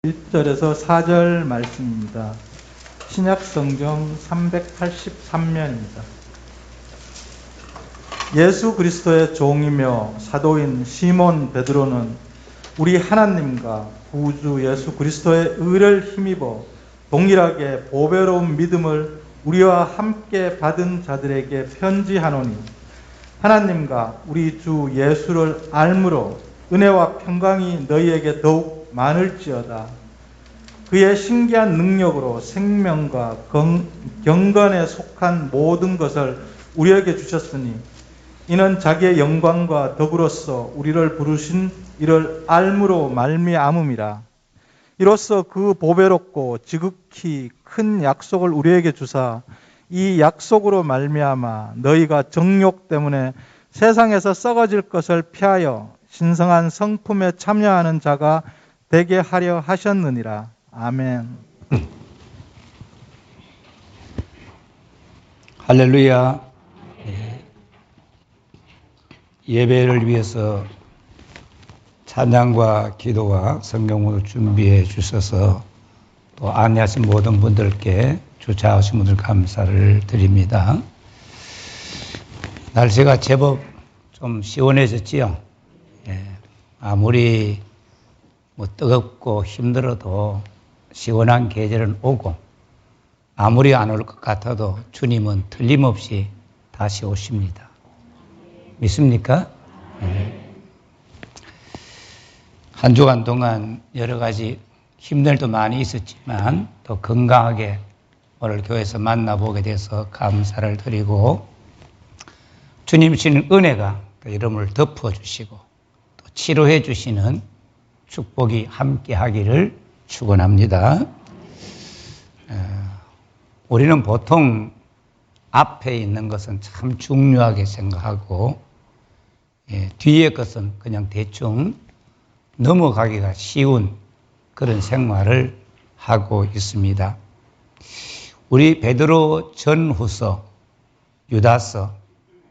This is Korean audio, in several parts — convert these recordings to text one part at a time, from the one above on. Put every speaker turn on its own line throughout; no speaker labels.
1절에서 4절 말씀입니다. 신약성경 383면입니다. 예수 그리스도의 종이며 사도인 시몬 베드로는 우리 하나님과 구주 예수 그리스도의 의를 힘입어 동일하게 보배로운 믿음을 우리와 함께 받은 자들에게 편지하노니, 하나님과 우리 주 예수를 알므로 은혜와 평강이 너희에게 더욱 많을지어다. 그의 신기한 능력으로 생명과 경건에 속한 모든 것을 우리에게 주셨으니, 이는 자기의 영광과 덕으로서 우리를 부르신 이를 알므로 말미암음이라. 이로써 그 보배롭고 지극히 큰 약속을 우리에게 주사 이 약속으로 말미암아 너희가 정욕 때문에 세상에서 썩어질 것을 피하여 신성한 성품에 참여하는 자가 되게 하려 하셨느니라. 아멘.
할렐루야. 예배를 위해서 찬양과 기도와 성경을 준비해 주셔서 또 안내하신 모든 분들께 주차하신 분들 감사를 드립니다. 날씨가 제법 좀 시원해졌지요. 아무리 뜨겁고 힘들어도 시원한 계절은 오고, 아무리 안 올 것 같아도 주님은 틀림없이 다시 오십니다. 믿습니까? 한 주간 동안 여러 가지 힘든 일도 많이 있었지만 또 건강하게 오늘 교회에서 만나보게 돼서 감사를 드리고, 주님 주시는 은혜가 여러분을 덮어주시고 또 치료해 주시는 축복이 함께 하기를 축원합니다. 우리는 보통 앞에 있는 것은 참 중요하게 생각하고 뒤의 것은 그냥 대충 넘어가기가 쉬운 그런 생활을 하고 있습니다. 우리 베드로 전후서, 유다서,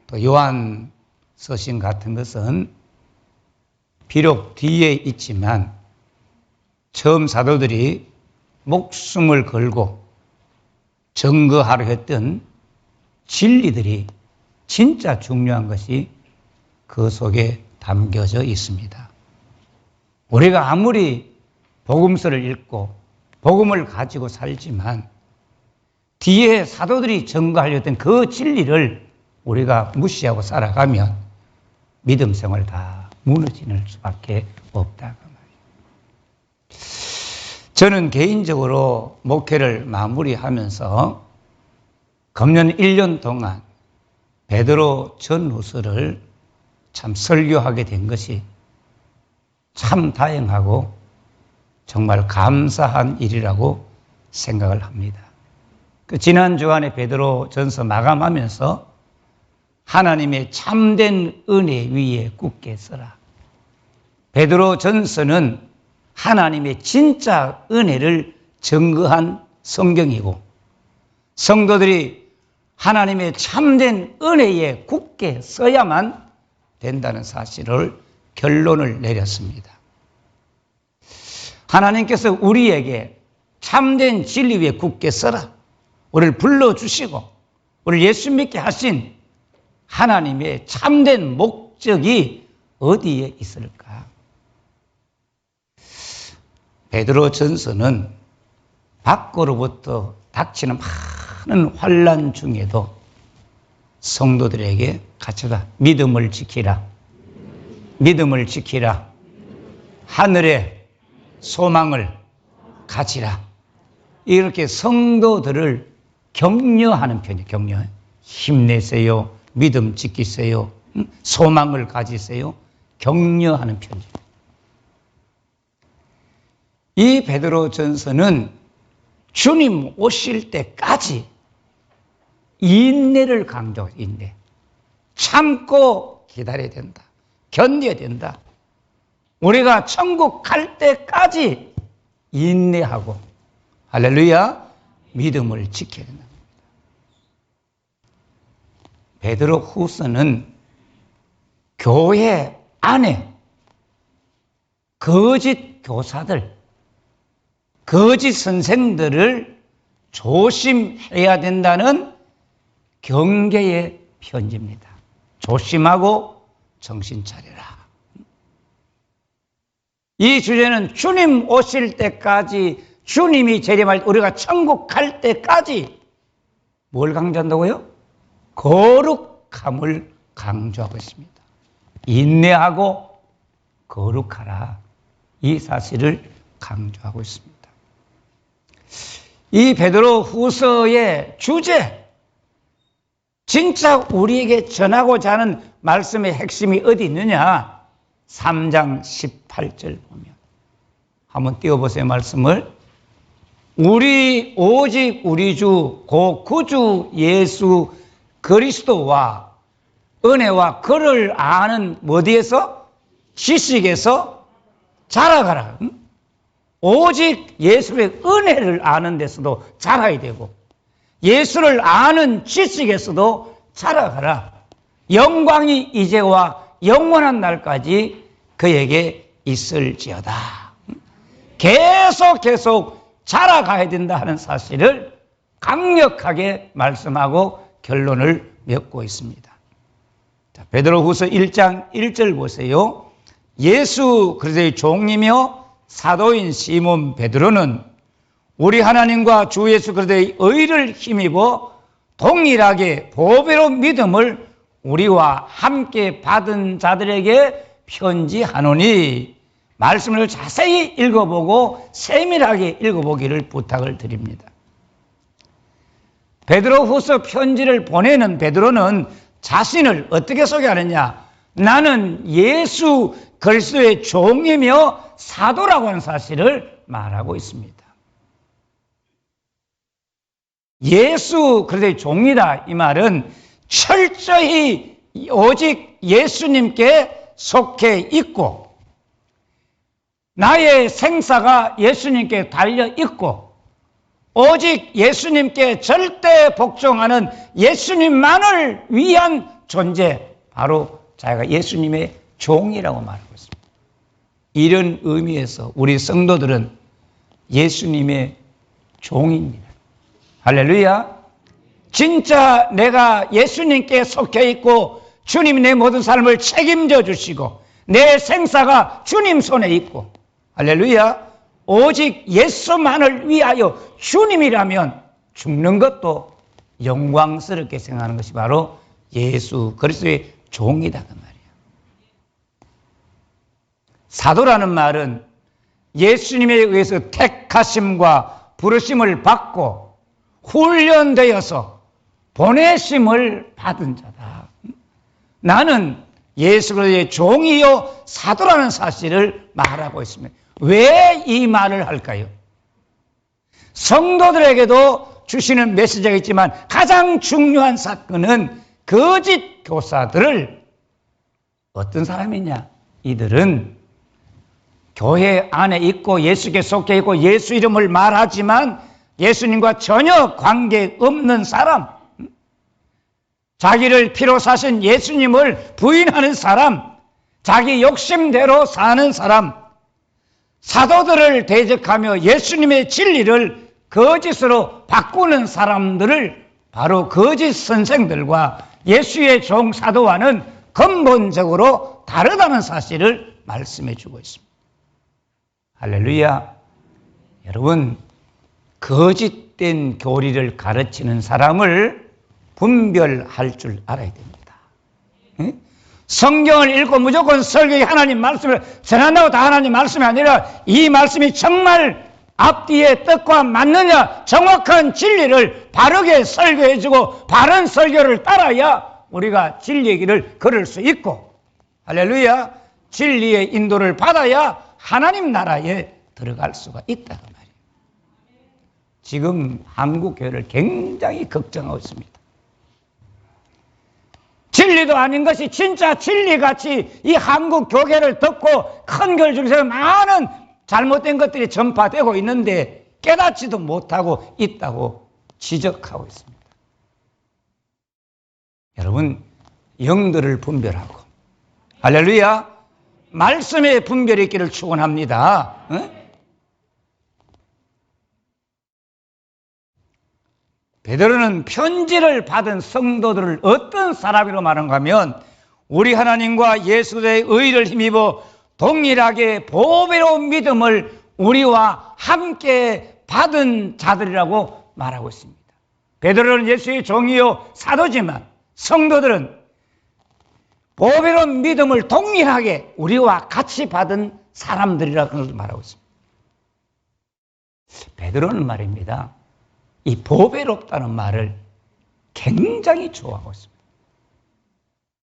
또 요한 서신 같은 것은 비록 뒤에 있지만 처음 사도들이 목숨을 걸고 증거하려 했던 진리들이 진짜 중요한 것이 그 속에 담겨져 있습니다. 우리가 아무리 복음서를 읽고 복음을 가지고 살지만 뒤에 사도들이 증거하려 했던 그 진리를 우리가 무시하고 살아가면 믿음 생활 다 무너지는 수밖에 없다고 말이에요. 저는 개인적으로 목회를 마무리하면서 금년 1년 동안 베드로 전후서를 참 설교하게 된 것이 참 다행하고 정말 감사한 일이라고 생각을 합니다. 지난 주간에 베드로 전서 마감하면서 하나님의 참된 은혜 위에 굳게 서라. 베드로 전서는 하나님의 진짜 은혜를 증거한 성경이고, 성도들이 하나님의 참된 은혜에 굳게 서야만 된다는 사실을 결론을 내렸습니다. 하나님께서 우리에게 참된 진리 위에 굳게 서라, 우리를 불러주시고 우리를 예수 믿게 하신 하나님의 참된 목적이 어디에 있을까? 베드로 전서는 밖으로부터 닥치는 많은 환난 중에도 성도들에게 가르쳐다. 믿음을 지키라. 믿음을 지키라. 하늘의 소망을 가지라. 이렇게 성도들을 격려하는 편이에요. 격려. 힘내세요. 믿음 지키세요. 소망을 가지세요. 격려하는 편이에요. 이 베드로 전서는 주님 오실 때까지 인내를 강조해요. 인내. 참고 기다려야 된다. 견뎌야 된다. 우리가 천국 갈 때까지 인내하고, 할렐루야, 믿음을 지켜야 된다. 베드로 후서는 교회 안에 거짓 교사들, 거짓 선생들을 조심해야 된다는 경계의 편지입니다. 조심하고 정신 차리라. 이 주제는 주님 오실 때까지, 주님이 재림할 때, 우리가 천국 갈 때까지 뭘 강조한다고요? 거룩함을 강조하고 있습니다. 인내하고 거룩하라. 이 사실을 강조하고 있습니다. 이 베드로 후서의 주제, 진짜 우리에게 전하고자 하는 말씀의 핵심이 어디 있느냐? 3장 18절 보면 한번 띄워보세요. 말씀을. 오직 우리 주 곧 구주 예수 그리스도와 은혜와 그를 아는 어디에서? 지식에서 자라가라. 오직 예수의 은혜를 아는 데서도 자라야 되고, 예수를 아는 지식에서도 자라가라. 영광이 이제와 영원한 날까지 그에게 있을지어다. 계속 자라가야 된다 하는 사실을 강력하게 말씀하고 결론을 맺고 있습니다. 자, 베드로후서 1장 1절 보세요. 예수 그리스도의 종이며 사도인 시몬 베드로는 우리 하나님과 주 예수 그리스도의 의를 힘입어 동일하게 보배로운 믿음을 우리와 함께 받은 자들에게 편지하노니, 말씀을 자세히 읽어보고 세밀하게 읽어보기를 부탁을 드립니다. 베드로후서 편지를 보내는 베드로는 자신을 어떻게 소개하느냐? 나는 예수 그리스도의 종이며 사도라고 하는 사실을 말하고 있습니다. 예수 그리스도의 종이다, 이 말은 철저히 오직 예수님께 속해 있고, 나의 생사가 예수님께 달려 있고, 오직 예수님께 절대 복종하는 예수님만을 위한 존재, 바로 자기가 예수님의 종이라고 말하고 있습니다. 이런 의미에서 우리 성도들은 예수님의 종입니다. 할렐루야. 진짜 내가 예수님께 속해 있고 주님이 내 모든 삶을 책임져 주시고 내 생사가 주님 손에 있고, 할렐루야, 오직 예수만을 위하여 주님이라면 죽는 것도 영광스럽게 생각하는 것이 바로 예수 그리스도의 종이다, 그 말이에요. 사도라는 말은 예수님에 의해서 택하심과 부르심을 받고 훈련되어서 보내심을 받은 자다. 나는 예수 그리스도의 종이요 사도라는 사실을 말하고 있습니다. 왜 이 말을 할까요? 성도들에게도 주시는 메시지가 있지만 가장 중요한 사건은 거짓 교사들을, 어떤 사람이냐? 이들은 교회 안에 있고 예수께 속해 있고 예수 이름을 말하지만 예수님과 전혀 관계없는 사람, 자기를 피로 사신 예수님을 부인하는 사람, 자기 욕심대로 사는 사람, 사도들을 대적하며 예수님의 진리를 거짓으로 바꾸는 사람들을 바로 거짓 선생들과 예수의 종 사도와는 근본적으로 다르다는 사실을 말씀해 주고 있습니다. 할렐루야. 여러분, 거짓된 교리를 가르치는 사람을 분별할 줄 알아야 됩니다. 성경을 읽고 무조건 설교의 하나님 말씀을 전한다고 다 하나님 말씀이 아니라 이 말씀이 정말 앞뒤의 뜻과 맞느냐, 정확한 진리를 바르게 설교해주고 바른 설교를 따라야 우리가 진리의 길을 걸을 수 있고, 할렐루야, 진리의 인도를 받아야 하나님 나라에 들어갈 수가 있다, 그 말이에요. 지금 한국 교회를 굉장히 걱정하고 있습니다. 진리도 아닌 것이 진짜 진리같이 이 한국 교회를 듣고 큰 교회 중에서 많은 잘못된 것들이 전파되고 있는데 깨닫지도 못하고 있다고 지적하고 있습니다. 여러분, 영들을 분별하고, 할렐루야, 말씀의 분별이 있기를 축원합니다. 베드로는 편지를 받은 성도들을 어떤 사람이라고 말하는가 하면 우리 하나님과 예수 그리스도의 의를 힘입어 동일하게 보배로운 믿음을 우리와 함께 받은 자들이라고 말하고 있습니다. 베드로는 예수의 종이요 사도지만 성도들은 보배로운 믿음을 동일하게 우리와 같이 받은 사람들이라고 말하고 있습니다. 베드로는 말입니다. 이 보배롭다는 말을 굉장히 좋아하고 있습니다.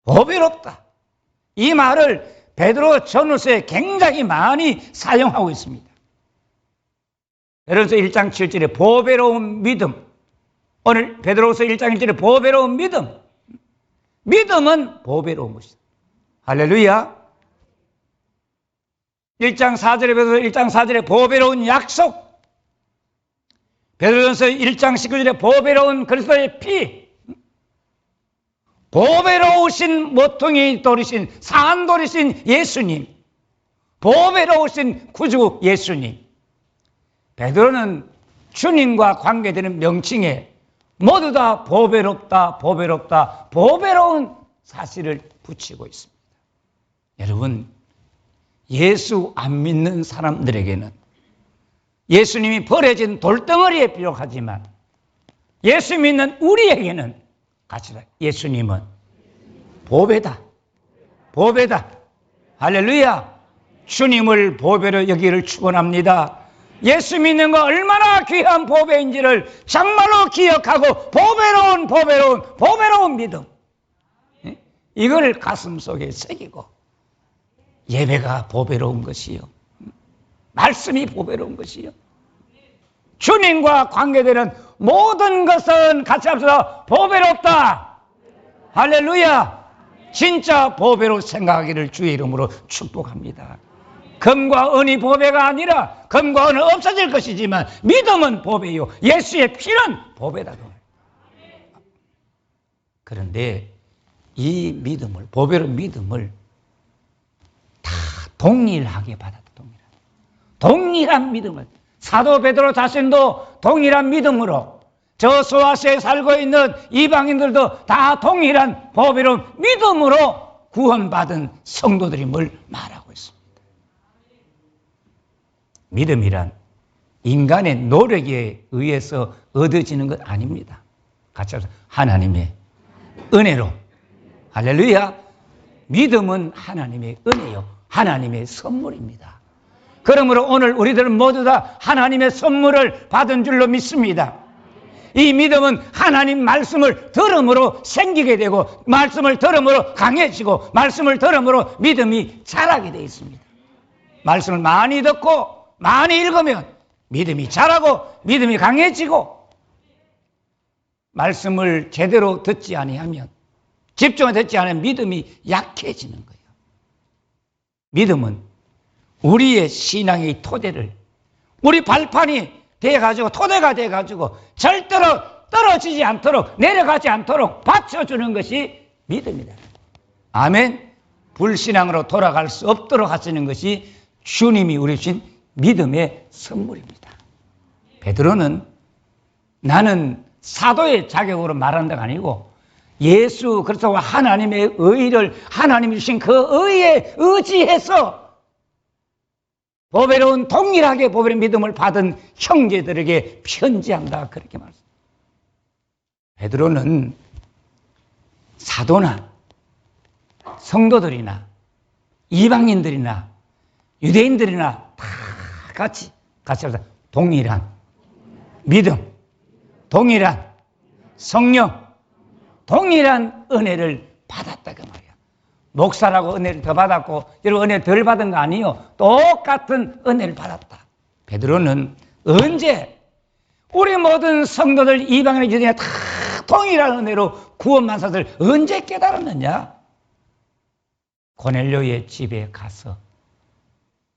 보배롭다. 이 말을 베드로 전후서에 굉장히 많이 사용하고 있습니다. 베드로서 1장 7절에 보배로운 믿음. 오늘 베드로서 1장 1절에 보배로운 믿음. 믿음은 보배로운 것이다. 할렐루야. 1장 4절에 베드로서 1장 4절에 보배로운 약속. 베드로전서 1장 19절에 보배로운 그리스도의 피. 보배로우신 모퉁이 돌이신 산 돌이신 예수님. 보배로우신 구주 예수님. 베드로는 주님과 관계되는 명칭에 모두 다 보배롭다, 보배롭다, 보배로운 사실을 붙이고 있습니다. 여러분, 예수 안 믿는 사람들에게는 예수님이 버려진 돌덩어리에 비록하지만 예수 믿는 우리에게는 같이 예수님은 보배다. 보배다. 할렐루야. 주님을 보배로 여기를 축원합니다. 예수 믿는 거 얼마나 귀한 보배인지를 정말로 기억하고 보배로운 믿음. 이걸 가슴 속에 새기고 예배가 보배로운 것이요. 말씀이 보배로운 것이요. 주님과 관계되는 모든 것은 같이 합시다. 보배롭다. 할렐루야. 진짜 보배로 생각하기를 주의 이름으로 축복합니다. 금과 은이 보배가 아니라 금과 은은 없어질 것이지만 믿음은 보배요. 예수의 피는 보배다. 그런데 이 믿음을, 보배로운 믿음을 다 동일하게 받았다. 동일한 믿음을. 사도 베드로 자신도 동일한 믿음으로 저 소아시아에 살고 있는 이방인들도 다 동일한 보배로운 믿음으로 구원받은 성도들임을 말하고 있습니다. 믿음이란 인간의 노력에 의해서 얻어지는 것 아닙니다. 같이 합시다. 하나님의 은혜로. 할렐루야. 믿음은 하나님의 은혜요. 하나님의 선물입니다. 그러므로 오늘 우리들은 모두 다 하나님의 선물을 받은 줄로 믿습니다. 이 믿음은 하나님 말씀을 들음으로 생기게 되고 말씀을 들음으로 강해지고 말씀을 들음으로 믿음이 자라게 되어 있습니다. 말씀을 많이 듣고 많이 읽으면 믿음이 자라고 믿음이 강해지고 말씀을 제대로 듣지 아니하면 집중을 듣지 않으면 믿음이 약해지는 거예요. 믿음은 우리의 신앙의 토대를 우리 발판이 돼가지고 토대가 돼가지고 절대로 떨어지지 않도록 내려가지 않도록 받쳐주는 것이 믿음이다. 아멘. 불신앙으로 돌아갈 수 없도록 하시는 것이 주님이 우리 주신 믿음의 선물입니다. 베드로는 나는 사도의 자격으로 말하는 데가 아니고 예수 그리스도와 하나님의 의를 하나님이 주신 그 의에 의지해서 보배로운 동일하게 보배로운 믿음을 받은 형제들에게 편지한다. 그렇게 말합니다. 베드로는 사도나 성도들이나 이방인들이나 유대인들이나 다 같이 합시다. 동일한 믿음, 동일한 성령, 동일한 은혜를 받았다 그 말이야. 목사라고 은혜를 더 받았고 여러분 은혜 덜 받은 거 아니에요. 똑같은 은혜를 받았다. 베드로는 언제 우리 모든 성도들 이방인의 유대인이 다 동일한 은혜로 구원만 사들 언제 깨달았느냐? 고넬료의 집에 가서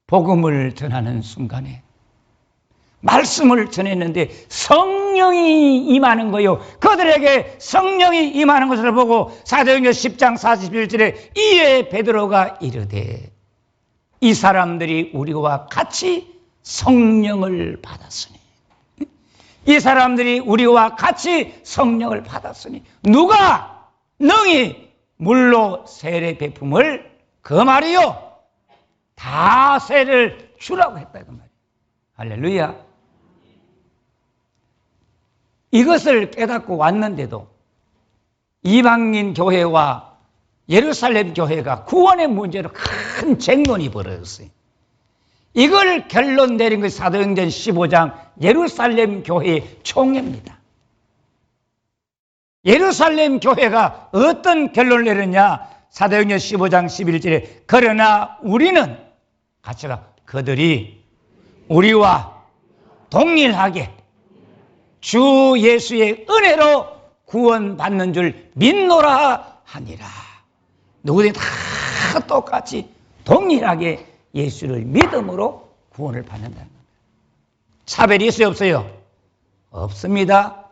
복음을 전하는 순간에 말씀을 전했는데 성령이 임하는 거요. 그들에게 성령이 임하는 것을 보고 사도행전 10장 41절에 이에 베드로가 이르되 이 사람들이 우리와 같이 성령을 받았으니 이 사람들이 우리와 같이 성령을 받았으니 누가 능히 물로 세례 베품을 그 말이요 다 세례를 주라고 했다 그 말이에요. 할렐루야. 이것을 깨닫고 왔는데도 이방인 교회와 예루살렘 교회가 구원의 문제로 큰 쟁론이 벌어졌어요. 이걸 결론 내린 것이 사도행전 15장 예루살렘 교회의 총회입니다. 예루살렘 교회가 어떤 결론을 내렸냐? 사도행전 15장 11절에 그러나 우리는 같이가 그들이 우리와 동일하게 주 예수의 은혜로 구원받는 줄 믿노라 하니라. 누구든지 다 똑같이 동일하게 예수를 믿음으로 구원을 받는다는 겁니다. 차별이 있어요, 없어요? 없습니다.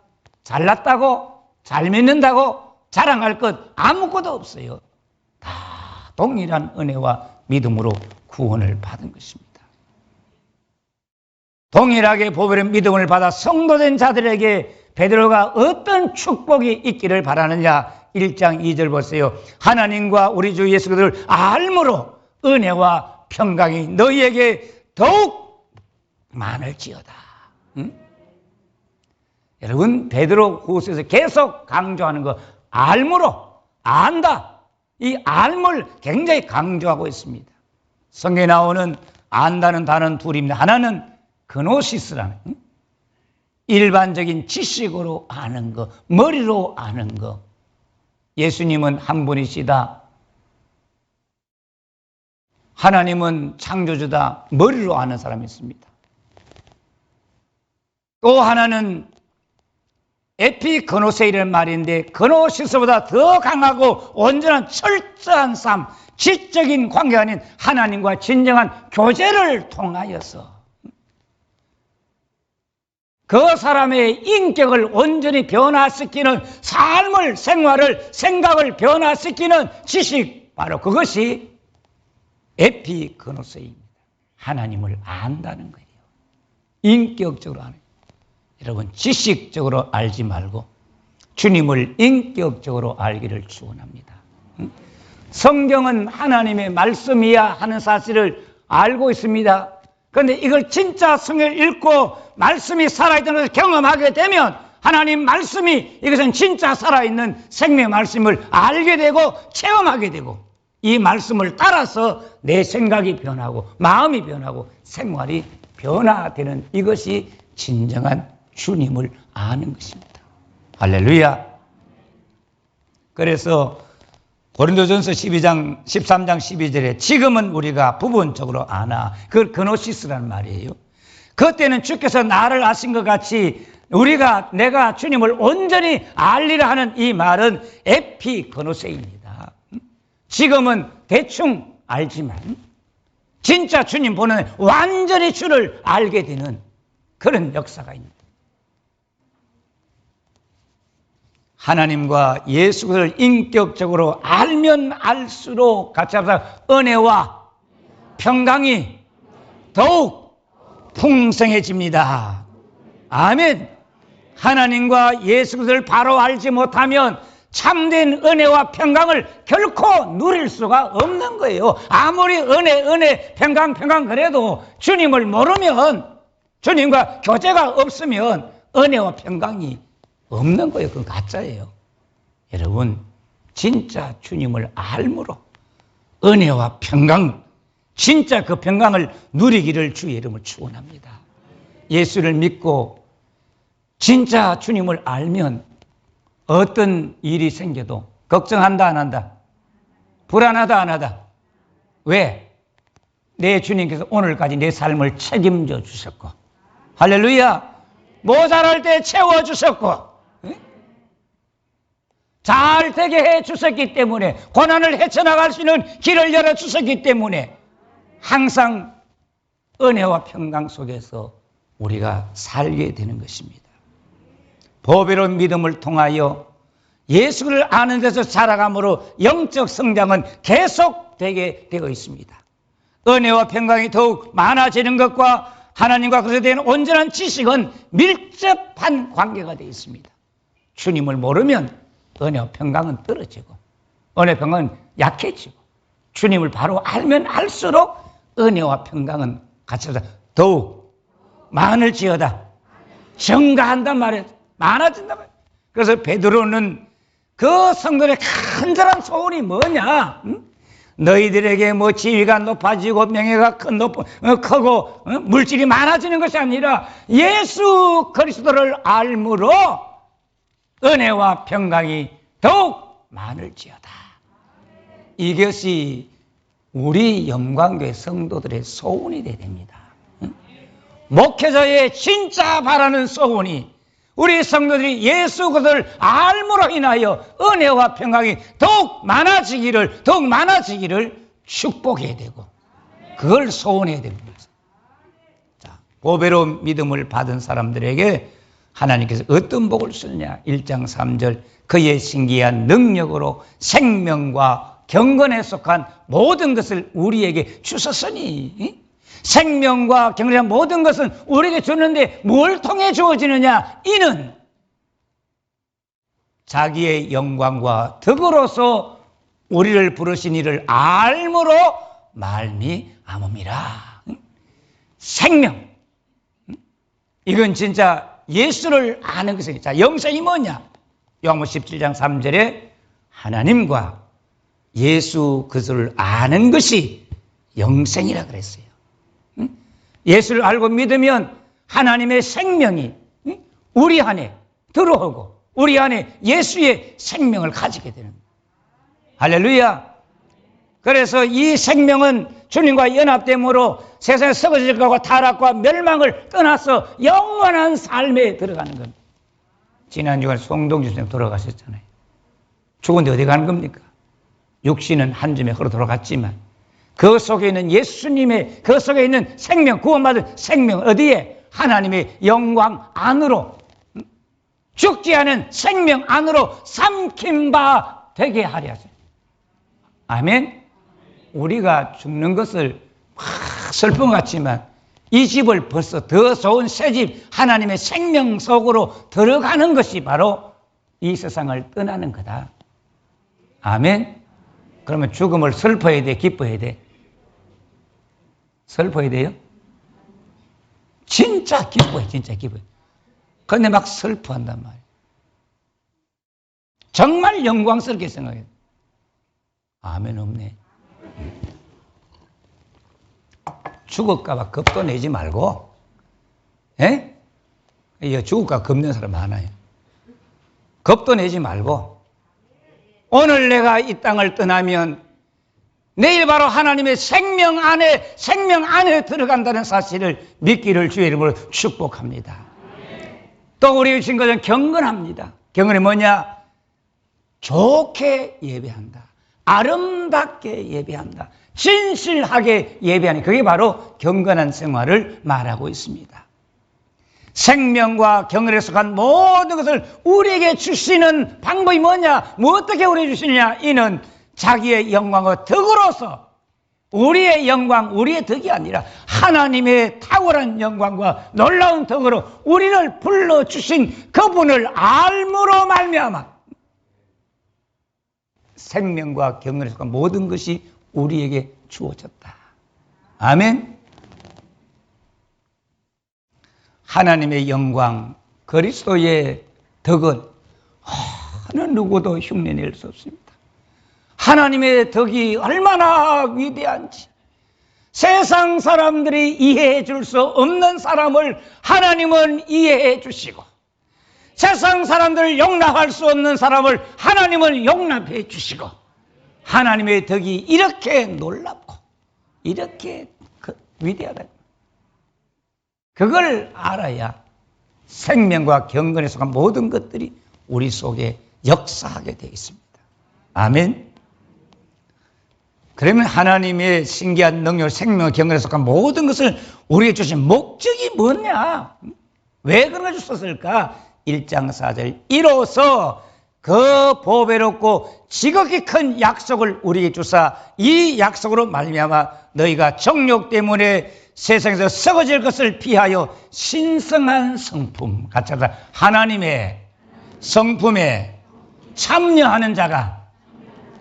잘났다고, 잘 믿는다고 자랑할 것 아무것도 없어요. 다 동일한 은혜와 믿음으로 구원을 받은 것입니다. 동일하게 보배로 믿음을 받아 성도된 자들에게 베드로가 어떤 축복이 있기를 바라느냐. 1장 2절 보세요. 하나님과 우리 주 예수 그리스도를 알므로 은혜와 평강이 너희에게 더욱 많을지어다. 응? 여러분 베드로 후서에서 계속 강조하는 거 알므로 안다. 이 알을 굉장히 강조하고 있습니다. 성경에 나오는 안다는 단어는 둘입니다. 하나는 그노시스라는 일반적인 지식으로 아는 거, 머리로 아는 거. 예수님은 한 분이시다. 하나님은 창조주다. 머리로 아는 사람이 있습니다. 또 하나는 에피그노세이라는 말인데 그노시스보다 더 강하고 온전한 철저한 삶, 지적인 관계가 아닌 하나님과 진정한 교제를 통하여서 그 사람의 인격을 온전히 변화시키는 삶을, 생활을, 생각을 변화시키는 지식, 바로 그것이 에피그노세입니다. 하나님을 안다는 거예요. 인격적으로 아는. 여러분 지식적으로 알지 말고 주님을 인격적으로 알기를 축원합니다. 성경은 하나님의 말씀이야 하는 사실을 알고 있습니다. 그런데 이걸 진짜 성경을 읽고 말씀이 살아있다는 것을 경험하게 되면 하나님 말씀이 이것은 진짜 살아있는 생명의 말씀을 알게 되고 체험하게 되고 이 말씀을 따라서 내 생각이 변하고 마음이 변하고 생활이 변화되는 이것이 진정한 주님을 아는 것입니다. 할렐루야. 그래서 고린도전서 13장 12절에 지금은 우리가 부분적으로 아나, 그걸 그노시스라는 말이에요. 그때는 주께서 나를 아신 것 같이 내가 주님을 온전히 알리라 하는 이 말은 에피그노세입니다. 지금은 대충 알지만 진짜 주님 보는 완전히 주를 알게 되는 그런 역사가 있습니다. 하나님과 예수 그리스도를 인격적으로 알면 알수록 같이 합시다. 은혜와 평강이 더욱 풍성해집니다. 아멘. 하나님과 예수 그리스도를 바로 알지 못하면 참된 은혜와 평강을 결코 누릴 수가 없는 거예요. 아무리 은혜, 평강 그래도 주님을 모르면, 주님과 교제가 없으면 은혜와 평강이 없는 거예요. 그건 가짜예요. 여러분 진짜 주님을 알므로 은혜와 평강, 진짜 그 평강을 누리기를 주의 이름으로 축원합니다. 예수를 믿고 진짜 주님을 알면 어떤 일이 생겨도 걱정한다 안 한다? 불안하다 안 하다? 왜? 내 주님께서 오늘까지 내 삶을 책임져 주셨고, 할렐루야, 모자랄 때 채워주셨고, 잘 되게 해 주셨기 때문에, 고난을 헤쳐나갈 수 있는 길을 열어 주셨기 때문에 항상 은혜와 평강 속에서 우리가 살게 되는 것입니다. 보배로운 믿음을 통하여 예수를 아는 데서 자라감으로 영적 성장은 계속되게 되어 있습니다. 은혜와 평강이 더욱 많아지는 것과 하나님과 그리스도에 대한 온전한 지식은 밀접한 관계가 되어 있습니다. 주님을 모르면 은혜와 평강은 떨어지고 은혜와 평강은 약해지고 주님을 바로 알면 알수록 은혜와 평강은 같이 더욱 많을지어다 증가한단 말이에요. 많아진단 말이에요. 그래서 베드로는 그 성도의 간절한 소원이 뭐냐? 너희들에게 뭐 지위가 높아지고 명예가 크고 물질이 많아지는 것이 아니라 예수 그리스도를 알므로 은혜와 평강이 더욱 많을지어다. 이것이 우리 영광교회 성도들의 소원이 되어야 됩니다. 목회자의 진짜 바라는 소원이 우리 성도들이 예수 그리스도를 알므로 인하여 은혜와 평강이 더욱 많아지기를 축복해야 되고 그걸 소원해야 됩니다. 자, 보배로운 믿음을 받은 사람들에게 하나님께서 어떤 복을 주느냐? 1장 3절 그의 신기한 능력으로 생명과 경건에 속한 모든 것을 우리에게 주셨으니 생명과 경건의 모든 것은 우리에게 줬는데 뭘 통해 주어지느냐? 이는 자기의 영광과 덕으로서 우리를 부르신 이를 알므로 말미암음이라. 생명. 이건 진짜 예수를 아는 것이에요. 자, 영생이 뭐냐? 요한복음 17장 3절에 하나님과 예수 그리스도를 아는 것이 영생이라 그랬어요. 예수를 알고 믿으면 하나님의 생명이 우리 안에 들어오고 우리 안에 예수의 생명을 가지게 되는 거예요. 할렐루야. 그래서 이 생명은 주님과 연합됨으로 세상에 썩어질 것과 타락과 멸망을 떠나서 영원한 삶에 들어가는 겁니다. 지난 주간 송동주 선생님 돌아가셨잖아요. 죽은데 어디 가는 겁니까? 육신은 한 줌에 흘러 돌아갔지만 그 속에 있는 예수님의 그 속에 있는 생명, 구원받은 생명 어디에? 하나님의 영광 안으로 죽지 않은 생명 안으로 삼킨 바 되게 하려 하세요. 아멘. 우리가 죽는 것을 슬픈 것 같지만 이 집을 벌써 더 좋은 새 집 하나님의 생명 속으로 들어가는 것이 바로 이 세상을 떠나는 거다. 아멘. 그러면 죽음을 슬퍼해야 돼, 기뻐해야 돼? 슬퍼해야 돼요? 진짜 기뻐해, 진짜 기뻐해. 근데 막 슬퍼한단 말이에요. 정말 영광스럽게 생각해요. 아멘 없네. 죽을까봐 겁도 내지 말고, 예? 죽을까 겁내는 사람 많아요. 겁도 내지 말고, 오늘 내가 이 땅을 떠나면 내일 바로 하나님의 생명 안에 들어간다는 사실을 믿기를 주의 이름으로 축복합니다. 또 우리 주신 것은 경건합니다. 경건이 뭐냐? 좋게 예배한다. 아름답게 예배한다. 진실하게 예배하는 그게 바로 경건한 생활을 말하고 있습니다. 생명과 경건에 속한 모든 것을 우리에게 주시는 방법이 뭐냐? 뭐 어떻게 우리에게 주시느냐? 이는 자기의 영광과 덕으로서 우리의 영광, 우리의 덕이 아니라 하나님의 탁월한 영광과 놀라운 덕으로 우리를 불러주신 그분을 알므로 말미암아 생명과 경건에 속한 모든 것이 우리에게 주어졌다. 아멘. 하나님의 영광, 그리스도의 덕은 어느 누구도 흉내낼 수 없습니다. 하나님의 덕이 얼마나 위대한지 세상 사람들이 이해해 줄 수 없는 사람을 하나님은 이해해 주시고 세상 사람들을 용납할 수 없는 사람을 하나님은 용납해 주시고 하나님의 덕이 이렇게 놀랍고 이렇게 위대하다. 그걸 알아야 생명과 경건에 속한 모든 것들이 우리 속에 역사하게 되어 있습니다. 아멘. 그러면 하나님의 신기한 능력, 생명과 경건에 속한 모든 것을 우리에게 주신 목적이 뭐냐? 왜 그런 걸 주셨을까? 1장 4절 이로써 그 보배롭고 지극히 큰 약속을 우리에게 주사 이 약속으로 말미암아 너희가 정욕 때문에 세상에서 썩어질 것을 피하여 신성한 성품 같이 하다 하나님의 성품에 참여하는 자가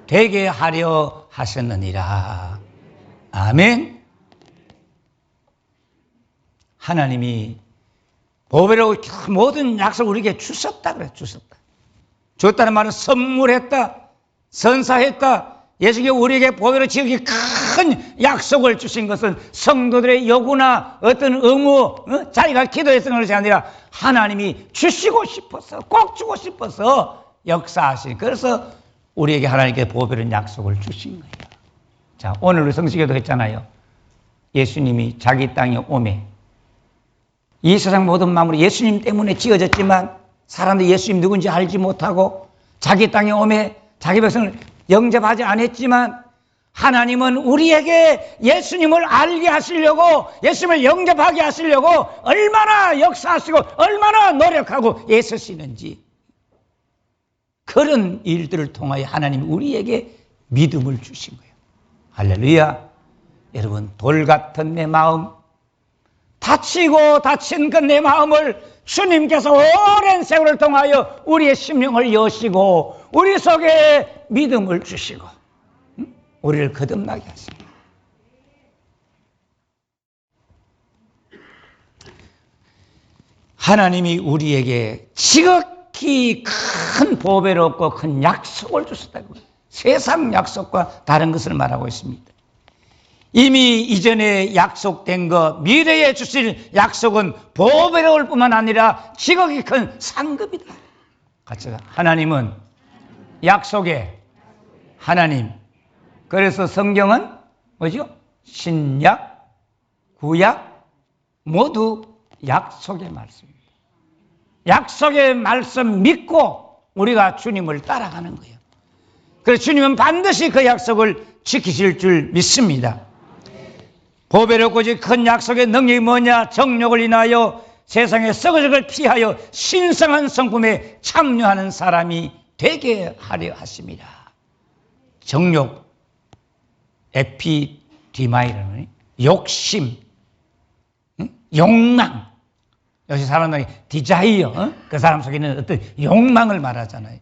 되게 하려 하셨느니라. 아멘. 하나님이 보배로 모든 약속을 우리에게 주셨다 그래. 줬다는 말은 선물했다, 선사했다. 예수님이 우리에게 보배로 지극히 큰 약속을 주신 것은 성도들의 요구나 어떤 의무, 자기가 기도했던 것이 아니라 하나님이 주시고 싶어서, 꼭 주고 싶어서 역사하신. 그래서 우리에게 하나님께 보배로운 약속을 주신 거예요. 자, 오늘 우리 성식에도 했잖아요. 예수님이 자기 땅에 오매 이 세상 모든 만물이 예수님 때문에 지어졌지만 사람들이 예수님 누군지 알지 못하고 자기 땅에 오매 자기 백성을 영접하지 않았지만 하나님은 우리에게 예수님을 알게 하시려고 예수님을 영접하게 하시려고 얼마나 역사하시고 얼마나 노력하고 애쓰시는지 그런 일들을 통하여 하나님이 우리에게 믿음을 주신 거예요. 할렐루야. 여러분, 돌 같은 내 마음, 다치고 다친 그 내 마음을 주님께서 오랜 세월을 통하여 우리의 심령을 여시고 우리 속에 믿음을 주시고 우리를 거듭나게 하십니다. 하나님이 우리에게 지극히 큰 보배롭고 큰 약속을 주셨다고. 세상 약속과 다른 것을 말하고 있습니다. 이미 이전에 약속된 것, 미래에 주실 약속은 보배로울 뿐만 아니라 지극히 큰 상급이다. 같이 하나님은 약속의 하나님. 그래서 성경은 뭐죠? 신약, 구약 모두 약속의 말씀입니다. 약속의 말씀 믿고 우리가 주님을 따라가는 거예요. 그래서 주님은 반드시 그 약속을 지키실 줄 믿습니다. 보배롭고 큰 약속의 능력이 뭐냐? 정욕을 인하여 세상의 썩어질 걸 피하여 신성한 성품에 참여하는 사람이 되게 하려 하십니다. 정욕, 에피디마이라는 욕심, 욕망. 역시 사람들이 디자이어, 그 사람 속에 있는 어떤 욕망을 말하잖아요.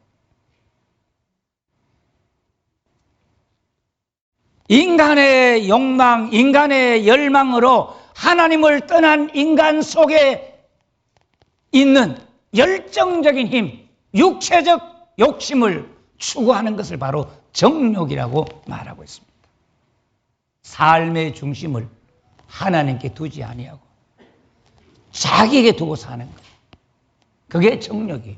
인간의 욕망, 인간의 열망으로 하나님을 떠난 인간 속에 있는 열정적인 힘, 육체적 욕심을 추구하는 것을 바로 정욕이라고 말하고 있습니다. 삶의 중심을 하나님께 두지 아니하고 자기에게 두고 사는 것. 그게 정욕이에요.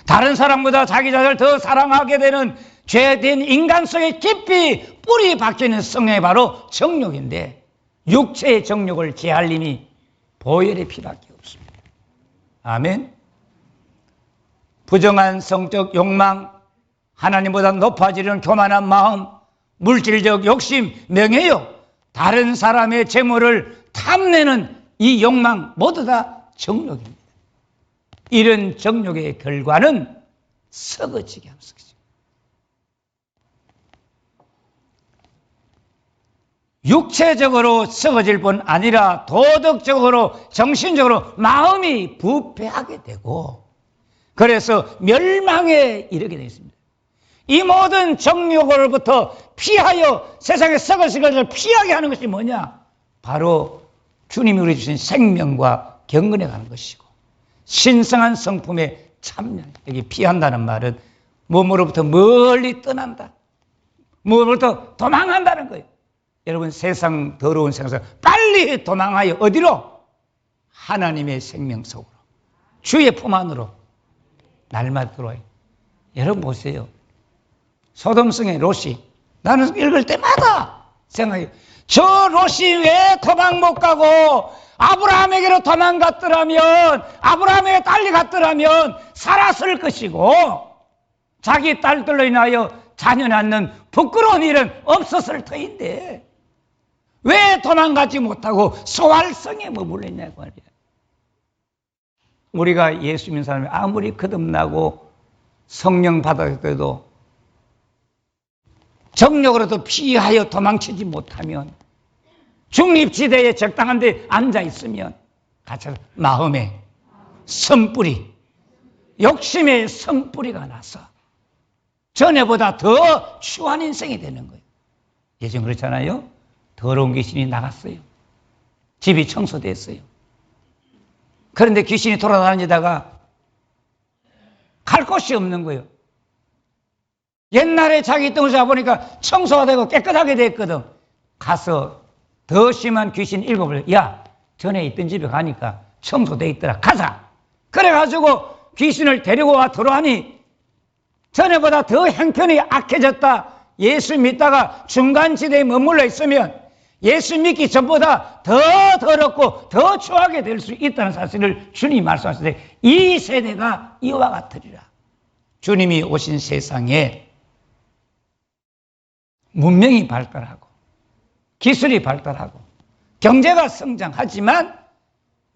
다른 사람보다 자기 자신을 더 사랑하게 되는 죄된 인간 속에 깊이 뿌리 박혀있는 성향이 바로 정욕인데 육체의 정욕을 제할림이 보혈의 피밖에 없습니다. 아멘. 부정한 성적 욕망, 하나님보다 높아지려는 교만한 마음, 물질적 욕심, 명예욕, 다른 사람의 재물을 탐내는 이 욕망 모두 다 정욕입니다. 이런 정욕의 결과는 썩어지게 하는 것이죠. 육체적으로 썩어질 뿐 아니라 도덕적으로, 정신적으로 마음이 부패하게 되고 그래서 멸망에 이르게 되어 있습니다. 이 모든 정욕으로부터 피하여 세상에 썩어질 것을 피하게 하는 것이 뭐냐? 바로 주님이 우리 주신 생명과 경건에 가는 것이고 신성한 성품에 참여. 여기 피한다는 말은 몸으로부터 멀리 떠난다. 몸으로부터 도망한다는 거예요. 여러분, 세상 더러운 세상에서 빨리 도망하여 어디로? 하나님의 생명 속으로, 주의 품 안으로 날마다 들어와요. 여러분 보세요. 소돔성의 롯이, 나는 읽을 때마다 생각해요. 저 롯이 왜 도망 못 가고 아브라함에게로 도망갔더라면, 아브라함에게 딸리 갔더라면 살았을 것이고 자기 딸들로 인하여 자녀 낳는 부끄러운 일은 없었을 터인데 왜 도망가지 못하고 소활성에 머물렀냐고 말이야. 우리가 예수 믿는 사람이 아무리 거듭나고 성령 받았더라도 정력으로도 피하여 도망치지 못하면, 중립지대에 적당한 데 앉아있으면 가차 마음에 성뿌리, 욕심의 성뿌리가 나서 전에보다 더 추한 인생이 되는 거예요. 예전 그렇잖아요. 더러운 귀신이 나갔어요. 집이 청소됐어요. 그런데 귀신이 돌아다니다가 갈 곳이 없는 거예요. 옛날에 자기 똥을 잡으니까 청소가 되고 깨끗하게 됐거든. 가서 더 심한 귀신 7을, 야, 전에 있던 집에 가니까 청소돼 있더라. 가자. 그래가지고 귀신을 데리고 와 들어오니 전에보다 더 형편이 악해졌다. 예수 믿다가 중간지대에 머물러 있으면 예수 믿기 전보다 더 더럽고 더 추하게 될 수 있다는 사실을 주님이 말씀하실 때, 이 세대가 이와 같으리라. 주님이 오신 세상에 문명이 발달하고 기술이 발달하고 경제가 성장하지만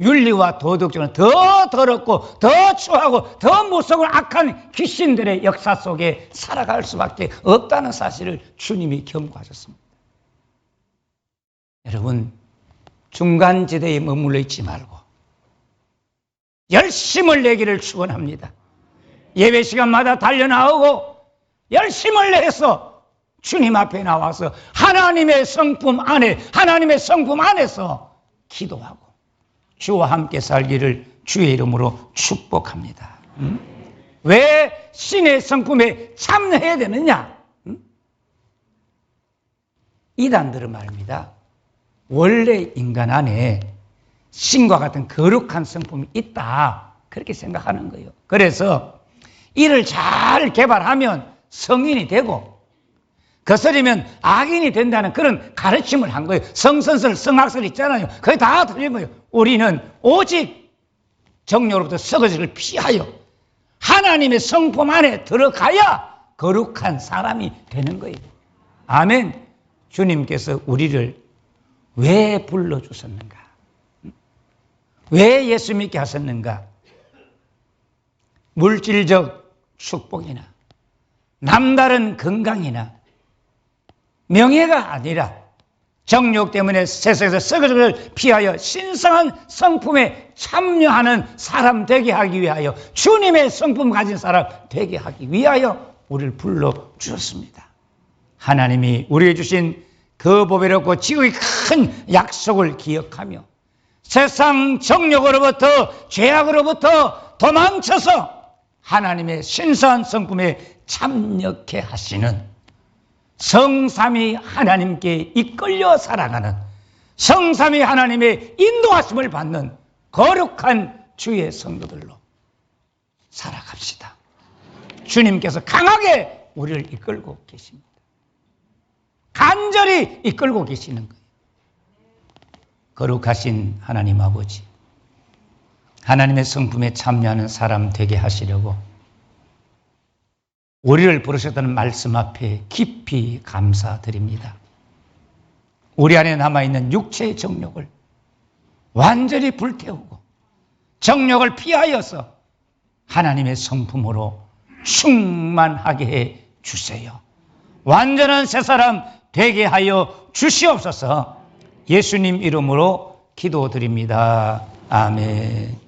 윤리와 도덕적으로 더 더럽고 더 추하고 더 무섭고 악한 귀신들의 역사 속에 살아갈 수밖에 없다는 사실을 주님이 경고하셨습니다. 여러분, 중간지대에 머물러 있지 말고 열심을 내기를 축원합니다. 예배 시간마다 달려나오고 열심을 내서 주님 앞에 나와서 하나님의 성품 안에, 하나님의 성품 안에서 기도하고 주와 함께 살기를 주의 이름으로 축복합니다. 왜 신의 성품에 참여해야 되느냐? 이단들은 말입니다. 원래 인간 안에 신과 같은 거룩한 성품이 있다, 그렇게 생각하는 거예요. 그래서 이를 잘 개발하면 성인이 되고 거스리면 악인이 된다는 그런 가르침을 한 거예요. 성선설, 성학설 있잖아요. 그게 다 틀린 거예요. 우리는 오직 정욕으로부터 썩어지를 피하여 하나님의 성품 안에 들어가야 거룩한 사람이 되는 거예요. 아멘. 주님께서 우리를 왜 불러주셨는가? 왜 예수 믿게 하셨는가? 물질적 축복이나 남다른 건강이나 명예가 아니라 정욕 때문에 세상에서 썩어짐을 피하여 신성한 성품에 참여하는 사람 되게 하기 위하여, 주님의 성품 가진 사람 되게 하기 위하여 우리를 불러주셨습니다. 하나님이 우리에게 주신 그 보배롭고 지극히 큰 약속을 기억하며 세상 정욕으로부터, 죄악으로부터 도망쳐서 하나님의 신성한 성품에 참여케 하시는 성삼위 하나님께 이끌려 살아가는, 성삼위 하나님의 인도하심을 받는 거룩한 주의 성도들로 살아갑시다. 주님께서 강하게 우리를 이끌고 계십니다. 간절히 이끌고 계시는 거예요. 거룩하신 하나님 아버지, 하나님의 성품에 참여하는 사람 되게 하시려고 우리를 부르셨다는 말씀 앞에 깊이 감사드립니다. 우리 안에 남아있는 육체의 정욕을 완전히 불태우고 정욕을 피하여서 하나님의 성품으로 충만하게 해 주세요. 완전한 새 사람 되게 하여 주시옵소서. 예수님 이름으로 기도드립니다. 아멘.